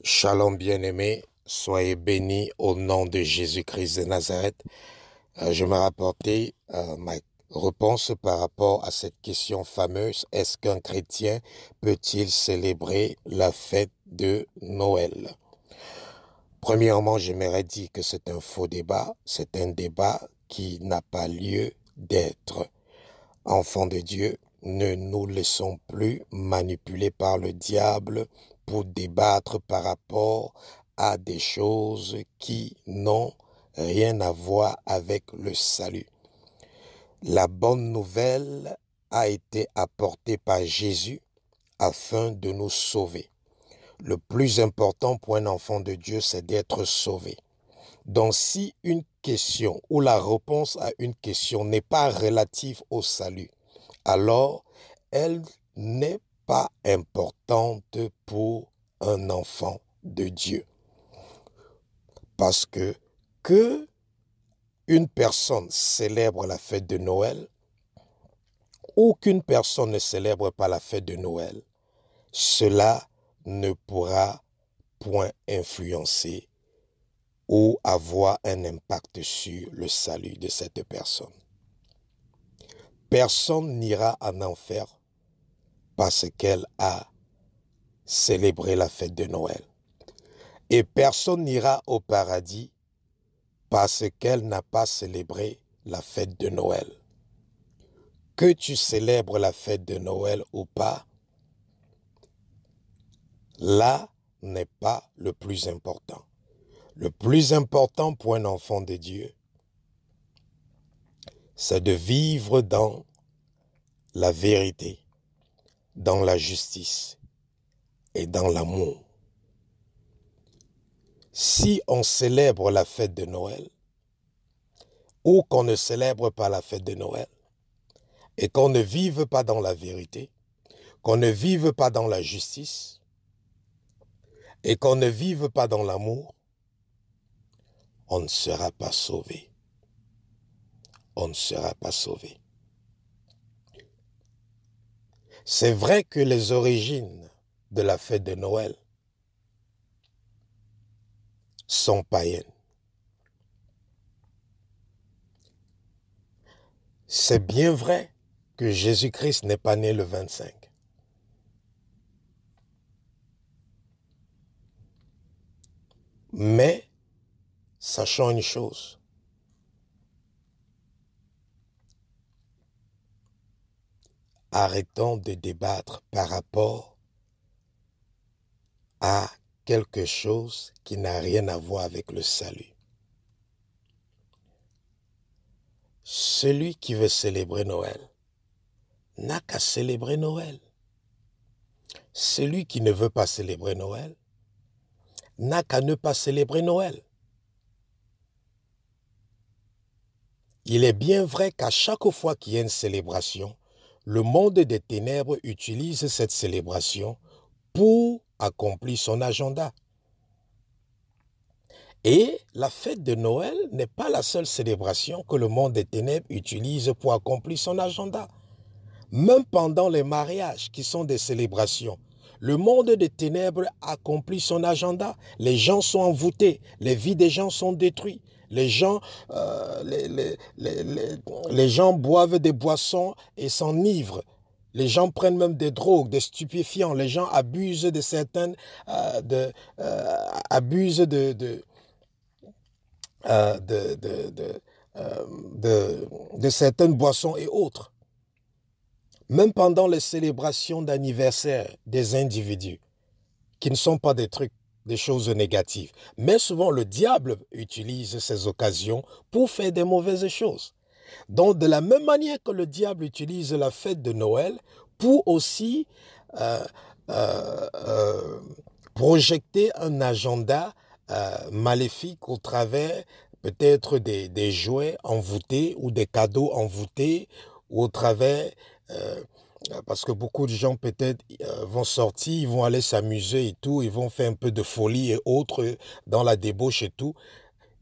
Shalom bien-aimés, soyez bénis au nom de Jésus-Christ de Nazareth. Je me rapportais ma réponse par rapport à cette question fameuse. Est-ce qu'un chrétien peut-il célébrer la fête de Noël? Premièrement, j'aimerais dire que c'est un faux débat. C'est un débat qui n'a pas lieu d'être. Enfants de Dieu, ne nous laissons plus manipuler par le diable pour débattre par rapport à des choses qui n'ont rien à voir avec le salut. La bonne nouvelle a été apportée par Jésus afin de nous sauver. Le plus important pour un enfant de Dieu, c'est d'être sauvé. Donc si une question ou la réponse à une question n'est pas relative au salut, alors elle n'est pas importante pour un enfant de Dieu. Parce que une personne célèbre la fête de Noël ou qu'une personne ne célèbre pas la fête de Noël, cela ne pourra point influencer ou avoir un impact sur le salut de cette personne. Personne n'ira en enfer parce qu'elle a célébré la fête de Noël. Et personne n'ira au paradis parce qu'elle n'a pas célébré la fête de Noël. Que tu célèbres la fête de Noël ou pas, là n'est pas le plus important. Le plus important pour un enfant de Dieu, c'est de vivre dans la vérité, dans la justice et dans l'amour. Si on célèbre la fête de Noël ou qu'on ne célèbre pas la fête de Noël et qu'on ne vive pas dans la vérité, qu'on ne vive pas dans la justice et qu'on ne vive pas dans l'amour, on ne sera pas sauvé. On ne sera pas sauvé. C'est vrai que les origines de la fête de Noël sont païennes. C'est bien vrai que Jésus-Christ n'est pas né le 25. Mais, sachons une chose. Arrêtons de débattre par rapport à quelque chose qui n'a rien à voir avec le salut. Celui qui veut célébrer Noël n'a qu'à célébrer Noël. Celui qui ne veut pas célébrer Noël n'a qu'à ne pas célébrer Noël. Il est bien vrai qu'à chaque fois qu'il y a une célébration, le monde des ténèbres utilise cette célébration pour accomplir son agenda. Et la fête de Noël n'est pas la seule célébration que le monde des ténèbres utilise pour accomplir son agenda. Même pendant les mariages, qui sont des célébrations, le monde des ténèbres accomplit son agenda. Les gens sont envoûtés, les vies des gens sont détruites. Les gens boivent des boissons et s'enivrent. Les gens prennent même des drogues, des stupéfiants. Les gens abusent de certaines, abusent de certaines boissons et autres. Même pendant les célébrations d'anniversaire des individus, qui ne sont pas des trucs, des choses négatives. Mais souvent, le diable utilise ces occasions pour faire des mauvaises choses. Donc, de la même manière que le diable utilise la fête de Noël pour aussi projeter un agenda maléfique au travers peut-être des jouets envoûtés ou des cadeaux envoûtés ou au travers, parce que beaucoup de gens peut-être vont sortir, ils vont aller s'amuser et tout, ils vont faire un peu de folie et autres dans la débauche et tout.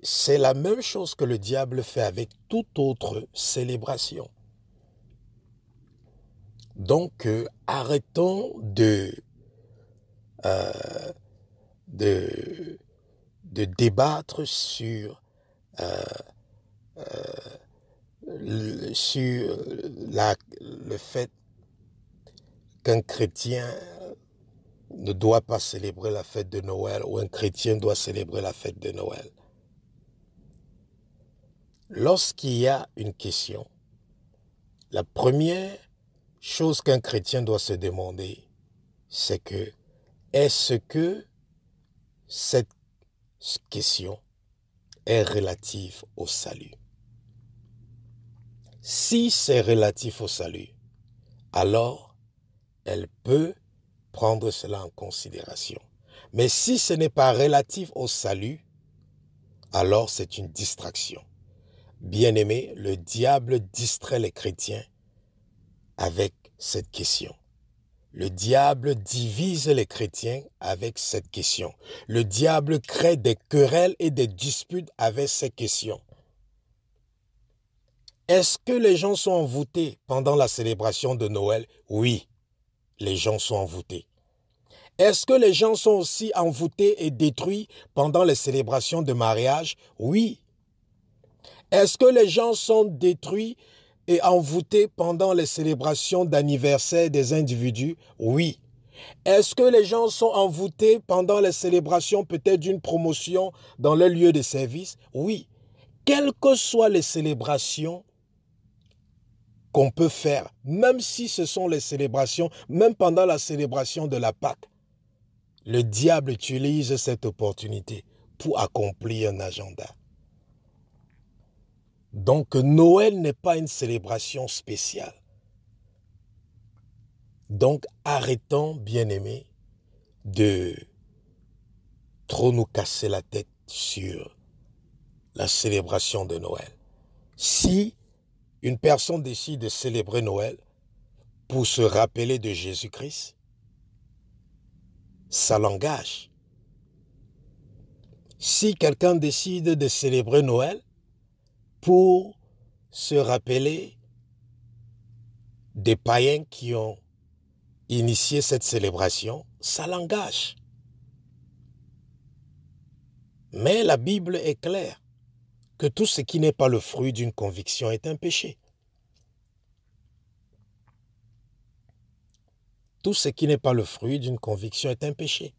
C'est la même chose que le diable fait avec toute autre célébration. Donc, arrêtons de, de débattre sur, le fait qu'un chrétien ne doit pas célébrer la fête de Noël ou un chrétien doit célébrer la fête de Noël. Lorsqu'il y a une question, la première chose qu'un chrétien doit se demander, c'est que est-ce que cette question est relative au salut? Si c'est relatif au salut, alors elle peut prendre cela en considération. Mais si ce n'est pas relatif au salut, alors c'est une distraction. Bien-aimé, le diable distrait les chrétiens avec cette question. Le diable divise les chrétiens avec cette question. Le diable crée des querelles et des disputes avec cette question. Est-ce que les gens sont envoûtés pendant la célébration de Noël? Oui, les gens sont envoûtés. Est-ce que les gens sont aussi envoûtés et détruits pendant les célébrations de mariage? Oui. Est-ce que les gens sont détruits et envoûtés pendant les célébrations d'anniversaire des individus? Oui. Est-ce que les gens sont envoûtés pendant les célébrations peut-être d'une promotion dans leur lieu de service? Oui. Quelles que soient les célébrations qu'on peut faire, même si ce sont les célébrations, même pendant la célébration de la Pâque, le diable utilise cette opportunité pour accomplir un agenda. Donc Noël n'est pas une célébration spéciale. Donc arrêtons, bien-aimés, de trop nous casser la tête sur la célébration de Noël. Si une personne décide de célébrer Noël pour se rappeler de Jésus-Christ, ça l'engage. Si quelqu'un décide de célébrer Noël pour se rappeler des païens qui ont initié cette célébration, ça l'engage. Mais la Bible est claire que tout ce qui n'est pas le fruit d'une conviction est un péché. Tout ce qui n'est pas le fruit d'une conviction est un péché.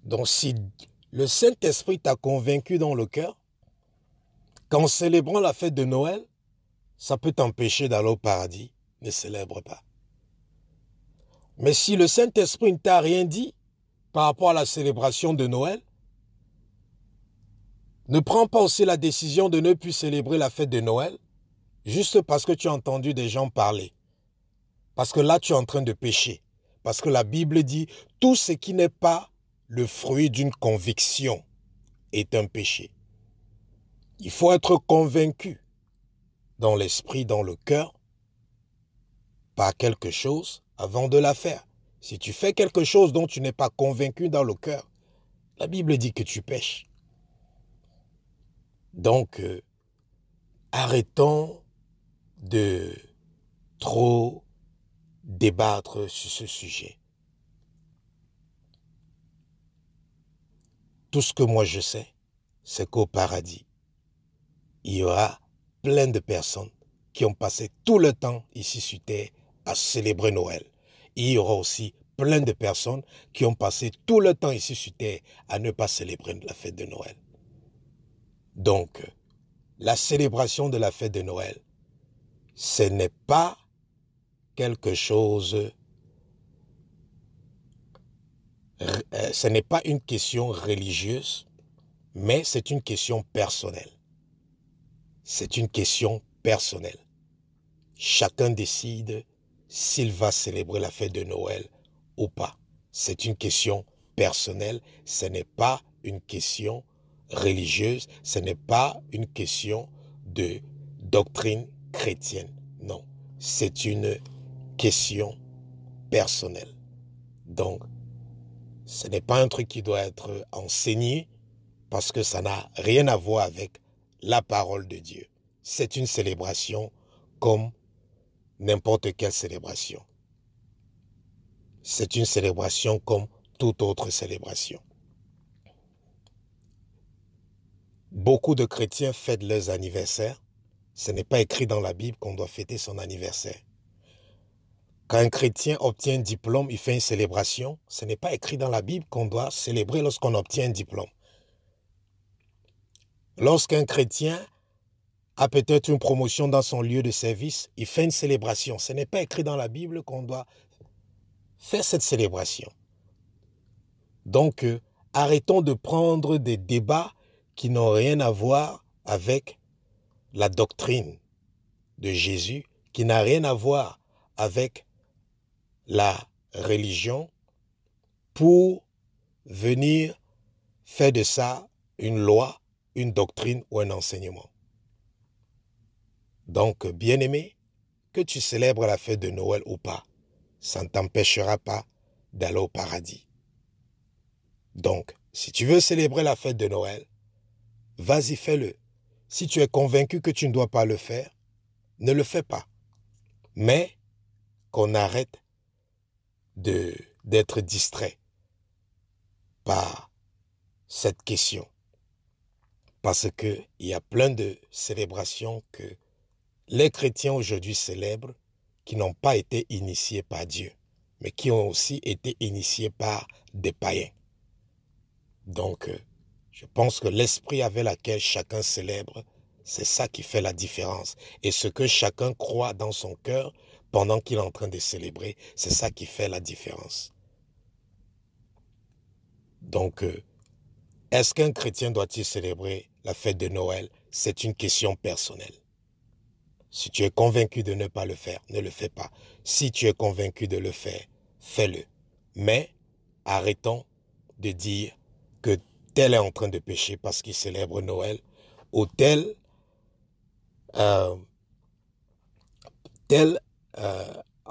Donc si le Saint-Esprit t'a convaincu dans le cœur qu'en célébrant la fête de Noël, ça peut t'empêcher d'aller au paradis, ne célèbre pas. Mais si le Saint-Esprit ne t'a rien dit par rapport à la célébration de Noël, ne prends pas aussi la décision de ne plus célébrer la fête de Noël juste parce que tu as entendu des gens parler. Parce que là, tu es en train de pécher. Parce que la Bible dit, tout ce qui n'est pas le fruit d'une conviction est un péché. Il faut être convaincu dans l'esprit, dans le cœur, par quelque chose avant de la faire. Si tu fais quelque chose dont tu n'es pas convaincu dans le cœur, la Bible dit que tu pèches. Donc, arrêtons de trop débattre sur ce sujet. Tout ce que moi je sais, c'est qu'au paradis, il y aura plein de personnes qui ont passé tout le temps ici sur terre à célébrer Noël. Il y aura aussi plein de personnes qui ont passé tout le temps ici sur terre à ne pas célébrer la fête de Noël. Donc, la célébration de la fête de Noël, ce n'est pas quelque chose, ce n'est pas une question religieuse, mais c'est une question personnelle. C'est une question personnelle. Chacun décide s'il va célébrer la fête de Noël ou pas. C'est une question personnelle, ce n'est pas une question religieuse, ce n'est pas une question de doctrine chrétienne. Non, c'est une question personnelle. Donc, ce n'est pas un truc qui doit être enseigné parce que ça n'a rien à voir avec la parole de Dieu. C'est une célébration comme n'importe quelle célébration. C'est une célébration comme toute autre célébration. Beaucoup de chrétiens fêtent leurs anniversaires. Ce n'est pas écrit dans la Bible qu'on doit fêter son anniversaire. Quand un chrétien obtient un diplôme, il fait une célébration. Ce n'est pas écrit dans la Bible qu'on doit célébrer lorsqu'on obtient un diplôme. Lorsqu'un chrétien a peut-être une promotion dans son lieu de service, il fait une célébration. Ce n'est pas écrit dans la Bible qu'on doit faire cette célébration. Donc, arrêtons de prendre des débats qui n'ont rien à voir avec la doctrine de Jésus, qui n'a rien à voir avec la religion, pour venir faire de ça une loi, une doctrine ou un enseignement. Donc, bien-aimé, que tu célèbres la fête de Noël ou pas, ça ne t'empêchera pas d'aller au paradis. Donc, si tu veux célébrer la fête de Noël, vas-y, fais-le. Si tu es convaincu que tu ne dois pas le faire, ne le fais pas. Mais qu'on arrête d'être distrait par cette question. Parce qu'il y a plein de célébrations que les chrétiens aujourd'hui célèbrent qui n'ont pas été initiés par Dieu, mais qui ont aussi été initiés par des païens. Donc, je pense que l'esprit avec lequel chacun célèbre, c'est ça qui fait la différence. Et ce que chacun croit dans son cœur pendant qu'il est en train de célébrer, c'est ça qui fait la différence. Donc, est-ce qu'un chrétien doit-il célébrer la fête de Noël? C'est une question personnelle. Si tu es convaincu de ne pas le faire, ne le fais pas. Si tu es convaincu de le faire, fais-le. Mais arrêtons de dire que tel est en train de pécher parce qu'il célèbre Noël, ou tel en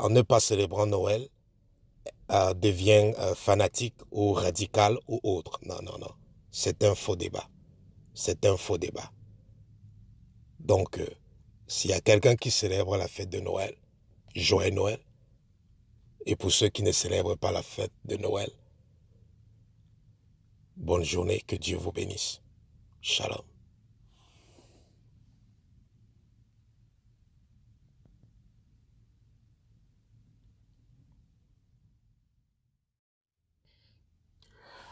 ne pas célébrant Noël, devient fanatique ou radical ou autre. Non, non, non. C'est un faux débat. C'est un faux débat. Donc, s'il y a quelqu'un qui célèbre la fête de Noël, joyeux Noël. Et pour ceux qui ne célèbrent pas la fête de Noël, bonne journée, que Dieu vous bénisse. Shalom.